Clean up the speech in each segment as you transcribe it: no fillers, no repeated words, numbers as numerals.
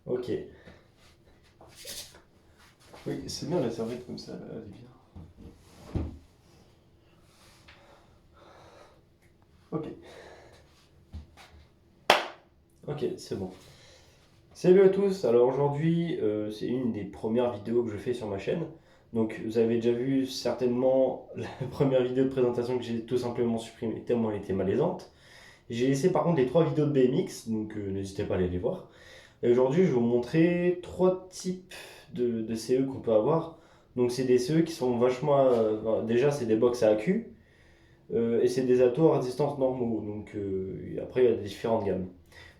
Ok. Oui, c'est bien la serviette comme ça, là, elle est bien. Ok. Ok, c'est bon. Salut à tous, alors aujourd'hui c'est une des premières vidéos que je fais sur ma chaîne. Donc vous avez déjà vu certainement la première vidéo de présentation que j'ai tout simplement supprimée tellement elle était malaisante. J'ai laissé par contre les trois vidéos de BMX, donc n'hésitez pas à aller les voir. Et aujourd'hui je vais vous montrer trois types de CE qu'on peut avoir. Donc c'est des CE qui sont vachement... déjà c'est des box à accu et c'est des atos à résistance normaux. Donc après il y a des différentes gammes.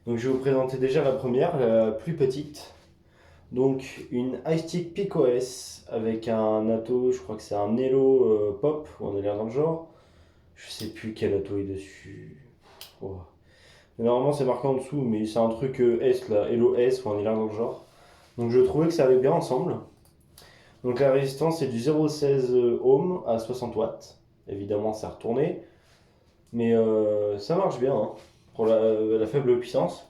Donc je vais vous présenter déjà la première, la plus petite. Donc une iStick Pico S avec un ato, je crois que c'est un Elo Pop, ou on a l'air dans le genre. Je sais plus quel ato est dessus. Oh. Normalement c'est marqué en dessous, mais c'est un truc S là, Elo S, ou on est l'air dans le genre. Donc je trouvais que ça allait bien ensemble. Donc la résistance c'est du 0,16 ohm à 60 watts. Évidemment ça a retourné, mais ça marche bien hein, pour la faible puissance.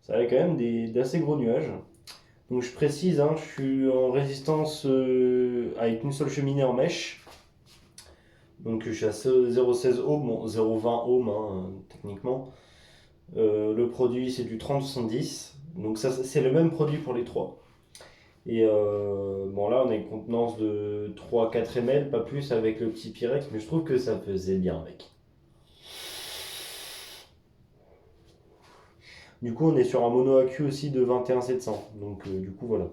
Ça avait quand même d'assez gros nuages. Donc je précise, hein, je suis en résistance avec une seule cheminée en mèche. Donc je suis à 0,16 ohm, bon, 0,20 ohm hein, techniquement. Le produit c'est du 3070. Donc ça c'est le même produit pour les trois. Et bon là on a une contenance de 3-4 ml, pas plus avec le petit Pyrex, mais je trouve que ça faisait bien avec. Du coup on est sur un mono AQ aussi de 21700. Donc du coup voilà.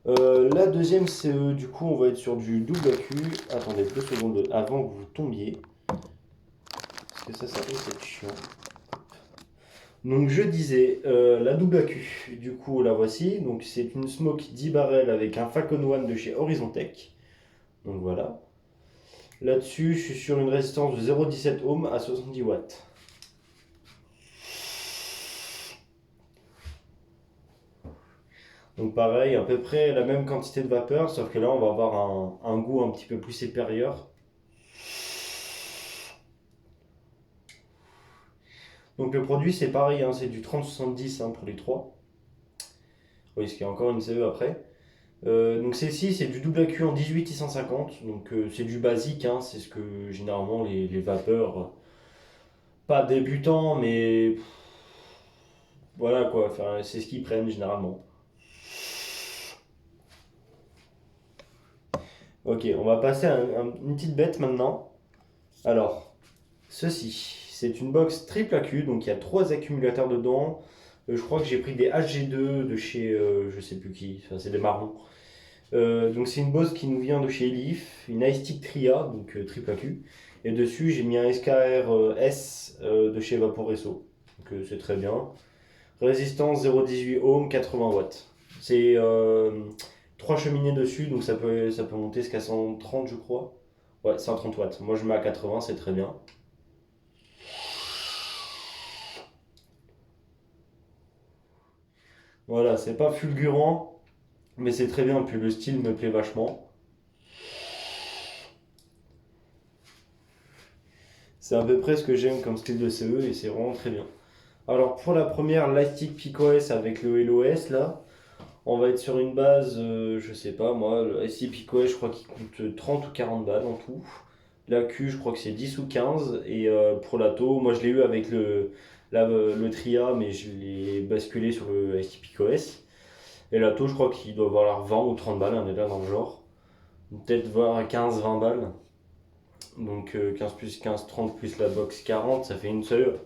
La deuxième CE, du coup, on va être sur du double AQ. Attendez 2 secondes avant que vous tombiez. Parce que ça risque d'être chiant. Donc, je disais, la double AQ, du coup, la voici. Donc, c'est une Smoke 10 barrels avec un Falcon One de chez Horizon Tech. Donc, voilà. Là-dessus, je suis sur une résistance de 0,17 ohm à 70 watts. Donc, pareil, à peu près la même quantité de vapeur, sauf que là, on va avoir un goût un petit peu plus supérieur. Donc le produit c'est pareil, hein, c'est du 3070 hein, pour les trois. Oui, ce qui est encore une CE après. Donc celle-ci c'est du double AQ en 18650. Donc c'est du basique, hein, c'est ce que généralement les vapeurs, pas débutants, mais voilà quoi, enfin, c'est ce qu'ils prennent généralement. Ok, on va passer à une petite bête maintenant. Alors, ceci, c'est une box triple AQ, donc il y a trois accumulateurs dedans. Je crois que j'ai pris des HG2 de chez je sais plus qui, enfin, c'est des marrons. Donc c'est une box qui nous vient de chez Elif, une iStick Tria, donc triple AQ. Et dessus j'ai mis un SKR S de chez Vaporesso, donc c'est très bien. Résistance 0,18 ohm, 80 watts. C'est trois cheminées dessus, donc ça peut monter jusqu'à 130 je crois. Ouais, 130 watts. Moi je mets à 80, c'est très bien. Voilà, c'est pas fulgurant, mais c'est très bien, puis le style me plaît vachement. C'est à peu près ce que j'aime comme style de CE et c'est vraiment très bien. Alors pour la première, Lightstick PicoS avec le LOS là, on va être sur une base, je sais pas moi, le Lightstick PicoS je crois qu'il coûte 30 ou 40 balles en tout. La Q je crois que c'est 10 ou 15 et pour l'Ato, moi je l'ai eu avec le Tria mais je l'ai basculé sur le Lightstick PicoS. Et l'Ato je crois qu'il doit valoir 20 ou 30 balles, on est là dans le genre. Peut-être voir 15-20 balles. Donc 15 plus 15, 30 plus la box 40, ça fait une CE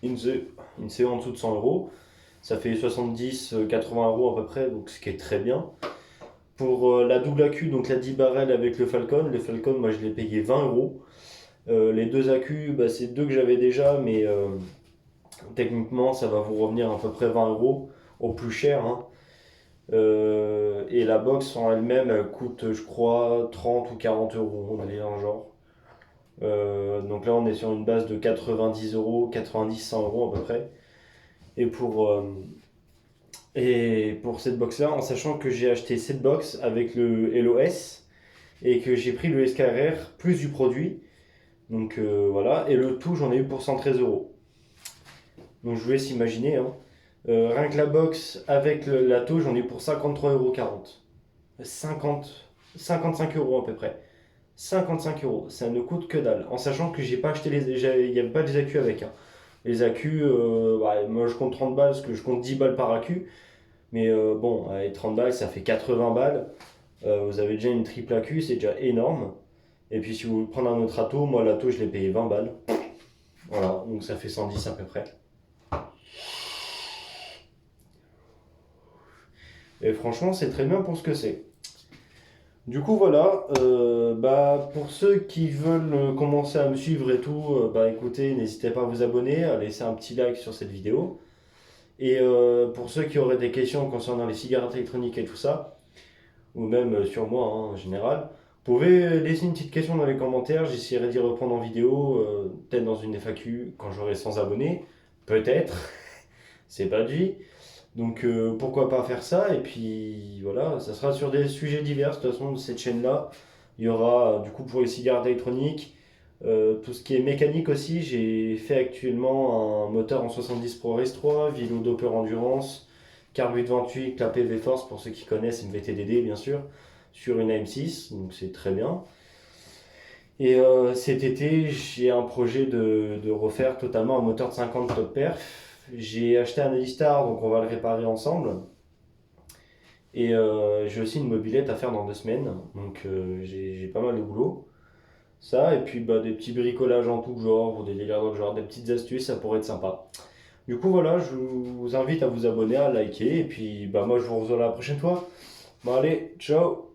en dessous de 100 euros. Ça fait 70-80 euros à peu près, donc ce qui est très bien. Pour la double AQ, donc la 10 barrels avec le Falcon, moi je l'ai payé 20 euros. Les deux AQ, bah, c'est deux que j'avais déjà, mais techniquement ça va vous revenir à peu près 20 euros au plus cher, hein. Et la box en elle-même, elle coûte, je crois, 30 ou 40 euros, on est dans le genre. Donc là, on est sur une base de 90 euros, 90-100 euros à peu près. Et pour cette box-là, en sachant que j'ai acheté cette box avec le LOS et que j'ai pris le SKRR plus du produit, Donc voilà, et le tout j'en ai eu pour 113 euros. Donc je vous laisse imaginer, hein. Rien que la box avec la touche, j'en ai eu pour 53,40 €. 55 euros à peu près. 55 euros, ça ne coûte que dalle. En sachant que j'ai pas acheté il n'y a pas des accus avec, hein. Les accus, moi je compte 30 balles parce que je compte 10 balles par accu. Mais bon, avec 30 balles, ça fait 80 balles. Vous avez déjà une triple accu, c'est déjà énorme. Et puis si vous voulez prendre un autre ato, moi l'ato je l'ai payé 20 balles. Voilà, donc ça fait 110 à peu près. Et franchement, c'est très bien pour ce que c'est. Du coup, voilà, pour ceux qui veulent commencer à me suivre et tout, écoutez, n'hésitez pas à vous abonner, à laisser un petit like sur cette vidéo. Et pour ceux qui auraient des questions concernant les cigarettes électroniques et tout ça, ou même sur moi, hein, en général, vous pouvez laisser une petite question dans les commentaires, j'essaierai d'y reprendre en vidéo, peut-être dans une FAQ quand j'aurai 100 abonnés, peut-être, c'est pas dit. Donc pourquoi pas faire ça, et puis voilà, ça sera sur des sujets divers. De toute façon, de cette chaîne-là, il y aura du coup pour les cigarettes électroniques, tout ce qui est mécanique aussi. J'ai fait actuellement un moteur en 70 Pro Race 3, vélo Doper Endurance, carbu de 28, clapet V-Force pour ceux qui connaissent, une VTDD bien sûr, sur une AM6, donc c'est très bien. Et cet été, j'ai un projet de refaire totalement un moteur de 50 top perf. J'ai acheté un Alistar, donc on va le réparer ensemble. Et j'ai aussi une mobilette à faire dans 2 semaines, donc j'ai pas mal de boulot. Ça, et puis des petits bricolages en tout genre, ou des délires dans le genre, des petites astuces, ça pourrait être sympa. Du coup, voilà, je vous invite à vous abonner, à liker, et puis moi je vous revois la prochaine fois. Bon, allez, ciao!